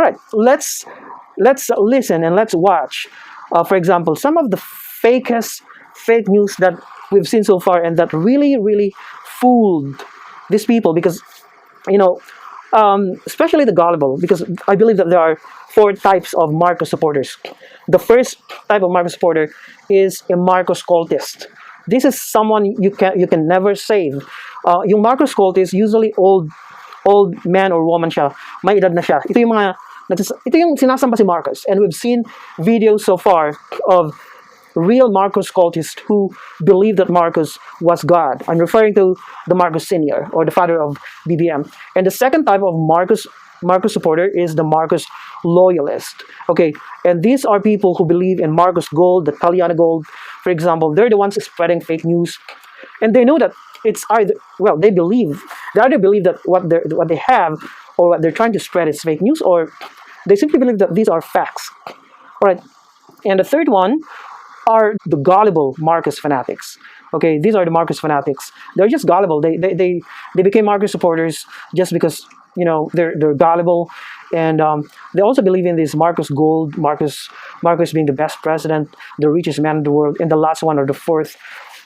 right, let's listen and let's watch. For example, some of the fake news that we've seen so far, and that really fooled these people, because you know, especially the gullible, because I believe that there are four types of Marcos supporters. The first type of Marcos supporter is a Marcos cultist. This is someone you can never save. Yung Marcos cultist, usually old man or woman siya, may edad na siya. Ito yung sinasamba si Marcos, and we've seen videos so far of real Marcos cultists who believe that Marcos was God. I'm referring to the Marcos Senior, or the father of BBM. And the second type of Marcos supporter is the Marcos loyalist. Okay, and these are people who believe in Marcos gold, the Taliana gold, for example. They're the ones spreading fake news, and they know that it's either, well, they either believe that what they have or what they're trying to spread is fake news, or they simply believe that these are facts. All right, and the third one are the gullible Marcos fanatics. Okay, these are the Marcos fanatics. They're just gullible. They became Marcos supporters just because, you know, they're gullible, and they also believe in this Marcos gold, Marcos being the best president, the richest man in the world. And the last one, or the fourth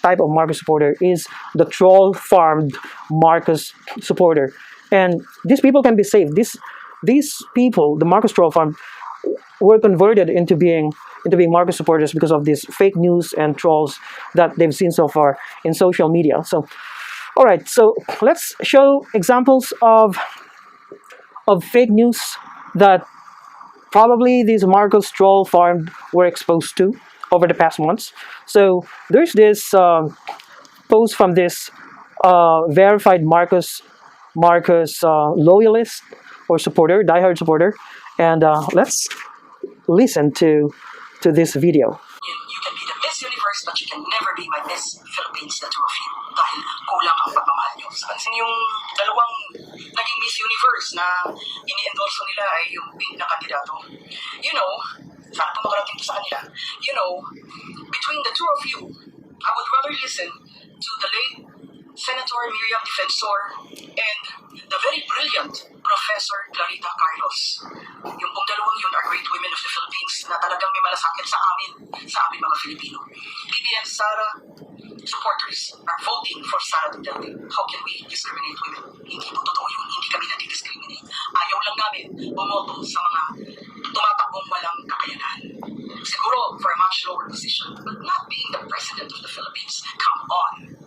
type of Marcos supporter, is the troll farmed Marcos supporter. And these people can be saved. These people, the Marcos troll farm, were converted into being Marcos supporters because of these fake news and trolls that they've seen so far in social media. So, all right, so let's show examples of fake news that probably these Marcos troll farm were exposed to over the past months. So there's this post from this verified Marcos loyalist or supporter, diehard supporter, and let's listen to this video. You can be the Miss Universe, but you can never be my Miss Philippines, the two of you. Dahil kulang ang pagmamahal nyo. Pansin yung dalawang naging Miss Universe na ini-endorso nila ay yung pink na kandidato. You know, sana po makarating sa kanila. You know, between the two of you, I would rather listen to the late Senator Miriam Defensor and the very brilliant Professor Clarita Carlos. Yung pong dalawang yun are great women of the Philippines na talagang may malasakit sa amin mga Filipino. BBM Sara supporters are voting for Sara Duterte. How can we discriminate women? Hindi po totoo yun. Hindi kami nadi-discriminate. Ayaw lang namin bumoto sa mga tumatakbong walang kakayanan. Siguro for a much lower position, but not being the president of the Philippines. Come on.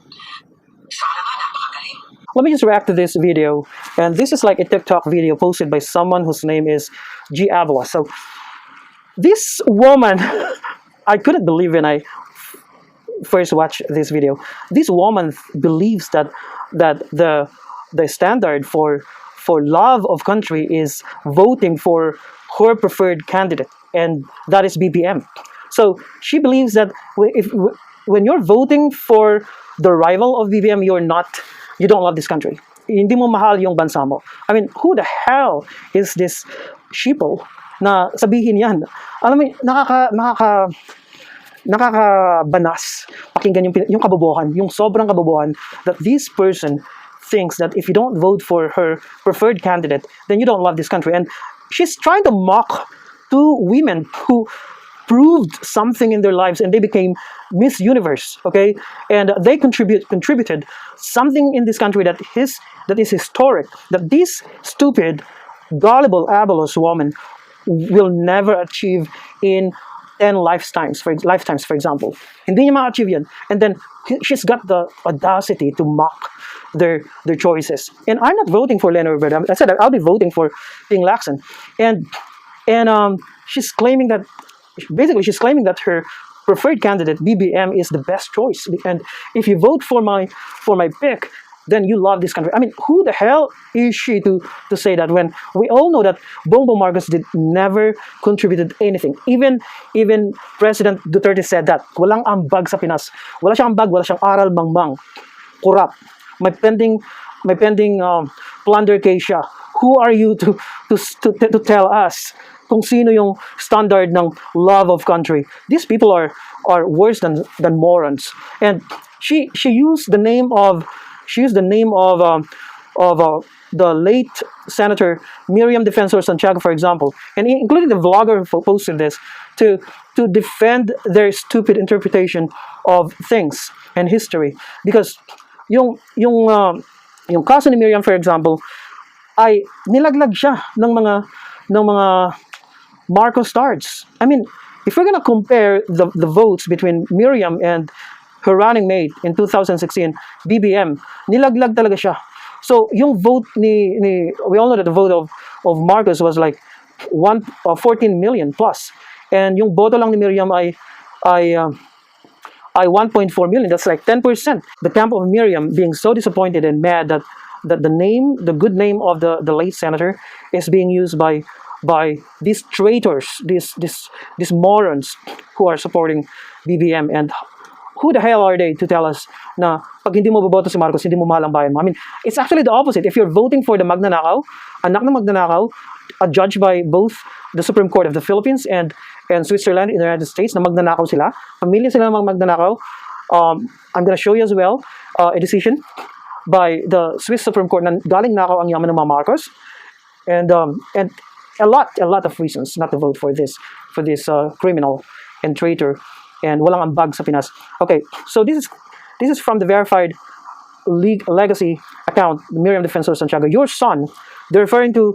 Sara nga, napakagaling. Let me just react to this video, and this is like a TikTok video posted by someone whose name is G. Avila. So this woman, I couldn't believe when I first watched this video. This woman believes that the standard for love of country is voting for her preferred candidate, and that is BBM. So she believes that when you're voting for the rival of BBM, you don't love this country. Hindi mo mahal yung bansa mo. I mean, who the hell is this sheeple na sabihin yan? Alam mo, nakakabanas pakinggan yung kabobohan, yung sobrang kabobohan, that this person thinks that if you don't vote for her preferred candidate, then you don't love this country. And she's trying to mock two women who proved something in their lives, and they became Miss Universe, okay? And they contributed something in this country that is historic, that this stupid, gullible, ableist woman will never achieve in 10 lifetimes, for example. Hindi niya ma-achieve yan. And then she's got the audacity to mock their choices. And I'm not voting for Leno Robredo. I said I'll be voting for Ping Lacson. And she's claiming that her preferred candidate, BBM, is the best choice. And if you vote for my pick, then you love this country. I mean, who the hell is she to say that, when we all know that Bongbong Marcos never contributed anything? Even President Duterte said that walang ambag sa Pinas. Wala siyang ambag, wala siyang aral, mangmang, corrupt. May pending plunder case siya. Who are you to tell us kung sino yung standard ng love of country? These people are worse than morons. And she used the name of the late Senator Miriam Defensor-Santiago, for example, and including the vlogger who posted this, to defend their stupid interpretation of things and history. Because yung kaso ni Miriam, for example, ay nilaglag siya ng mga Marcos stars. I mean, if we're gonna compare the votes between Miriam and her running mate in 2016, BBM, nilaglag talaga siya. So, yung vote we all know that the vote of Marcos was like 14 million plus. And yung boto lang ni Miriam ay 1.4 million. That's like 10%. The camp of Miriam being so disappointed and mad that the good name of the late senator is being used by these traitors, these morons who are supporting BBM. And who the hell are they to tell us na pag hindi mo boboto si Marcos, hindi mo mahal ang bayan mo? I mean, it's actually the opposite. If you're voting for the magnanakaw, anak ng magnanakaw, judged by both the Supreme Court of the Philippines and Switzerland in the United States, na magnanakaw sila, pamilya sila ng mga magnanakaw. I'm gonna show you as well a decision by the Swiss Supreme Court na galing nakaw ang yaman ng mga Marcos, and a lot of reasons not to vote for this criminal and traitor and walang ambag sa Pinas. Okay, so this is from the verified legacy account, Miriam Defensor-Santiago. Your son, they're referring to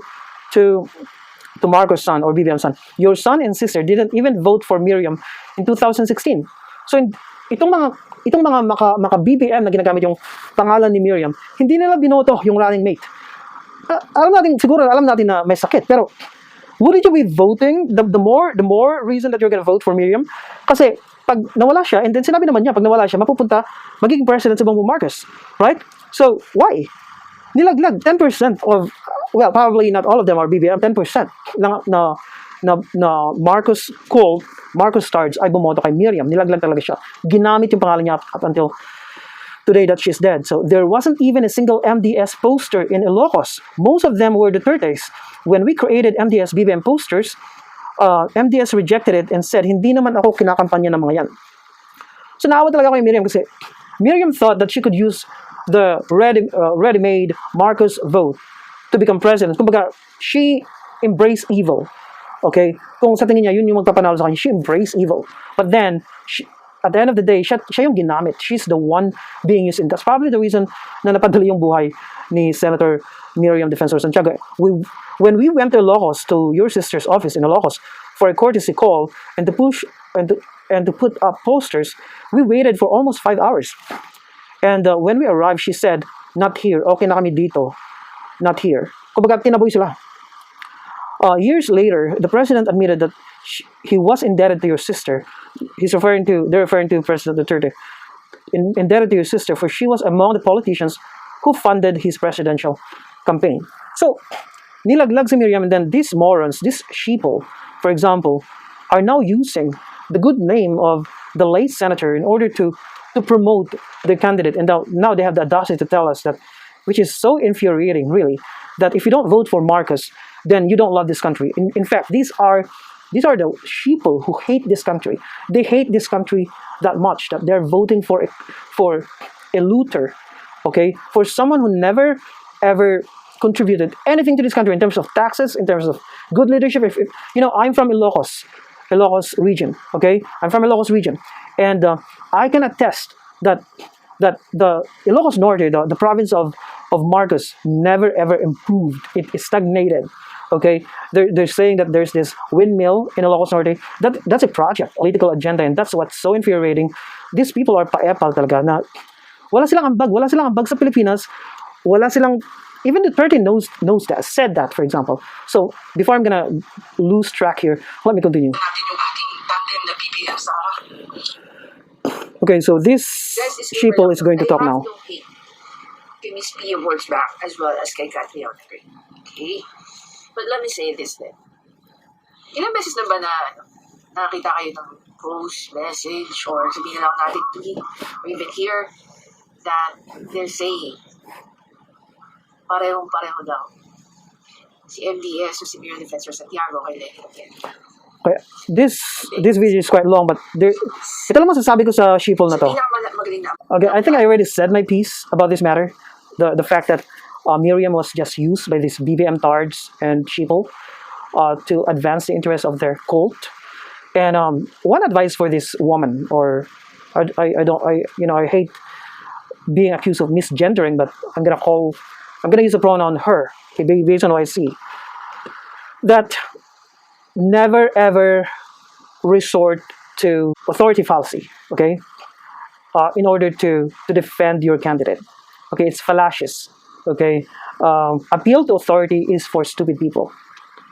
Marcos' son or BBM's son. Your son and sister didn't even vote for Miriam in 2016. So itong mga maka BBM na ginagamit yung pangalan ni Miriam, hindi nila binoto yung running mate. Alam natin na may sakit, pero wouldn't you be voting the more reason that you're gonna vote for Miriam? Kasi pag nawala siya, and then sinabi naman niya, pag nawala siya, magiging president si Bongbong Marcos, right? So why? Nilaglag 10% of, well, probably not all of them are BBM, 10% na Marcos stars ay bumoto kay Miriam. Nilaglag talaga siya. Ginamit yung pangalan niya up until today that she's dead. So there wasn't even a single MDS poster in Ilocos. Most of them were Dutertes. When we created MDS BBM posters, MDS rejected it and said, hindi naman ako kinakampanya ng mga yan. So naawa talaga ako kay Miriam kasi Miriam thought that she could use the ready-made Marcos vote to become president. Kumbaga, she embraced evil. Okay? Kung sa tingin niya, yun yung magpapanalo sa kanya, she embraced evil. But then, at the end of the day, siya yung ginamit. She's the one being used. And that's probably the reason na napadali yung buhay ni Senator Miriam Defensor-Santiago. When we went to Ilocos, to your sister's office in Ilocos, for a courtesy call and to put up posters, we waited for almost 5 hours. And when we arrived, she said, not here. Okay na kami dito. Not here. Kumbaga, tinaboy sila. Years later, the president admitted that he was indebted to your sister. They're referring to President Duterte. Indebted to your sister, for she was among the politicians who funded his presidential campaign. So, nilaglag si Miriam, and then these morons, these sheeple, for example, are now using the good name of the late senator in order to promote their candidate. And now they have the audacity to tell us that, which is so infuriating, really, that if you don't vote for Marcos, then you don't love this country. In fact, these are the sheeple who hate this country. They hate this country that much that they're voting for a looter, okay, for someone who never ever contributed anything to this country in terms of taxes, in terms of good leadership. If I'm from Ilocos region, okay, I'm from Ilocos region, and I can attest that the Ilocos Norte, the province of Marcos, never ever improved. It stagnated. Okay, they're saying that there's this windmill in Ilocos Norte. That's a project, political agenda, and that's what's so infuriating. These people are paepal talaga na wala silang ambag sa Pilipinas. Wala silang, even Duterte knows that, said that, for example. So before I'm gonna lose track here, let me continue. Okay, so this sheeple is going to talk now. To Miss Pia works back as well as kay Catherine. Okay? But let me say this then. Ilang beses na ba na nakakita kayo ng post, message, or sabihin na lang natin tweet, or even hear that they're saying parehong-pareho daw si MDS o si Miriam Defensor-Santiago kay Lenny Robredo. Okay, this video is quite long, but ito lang masasabi ko sa sheeple na to. Okay, I think I already said my piece about this matter. The fact that Miriam was just used by these BBM tards and sheeple to advance the interests of their cult. And one advice for this woman, or I don't, I hate being accused of misgendering, but I'm gonna use the pronoun her, okay, based on what I see. That never ever resort to authority fallacy, okay, in order to defend your candidate. Okay, it's fallacious. Okay, appeal to authority is for stupid people.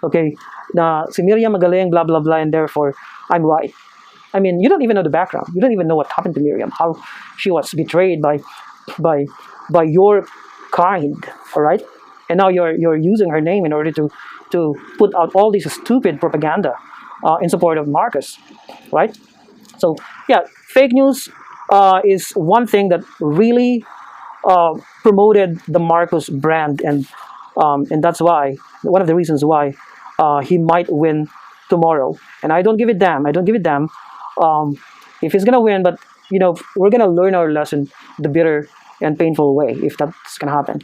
Okay, na si Miriam magaling, blah blah blah, and therefore I'm right. I mean, you don't even know the background. You don't even know what happened to Miriam, how she was betrayed by by your kind. All right, and now you're using her name in order to put out all this stupid propaganda in support of Marcus, right? So yeah, fake news is one thing that really promoted the Marcos brand, and that's why one of the reasons why he might win tomorrow. And I don't give it damn. I don't give it damn if he's gonna win, but we're gonna learn our lesson the bitter and painful way if that's gonna happen.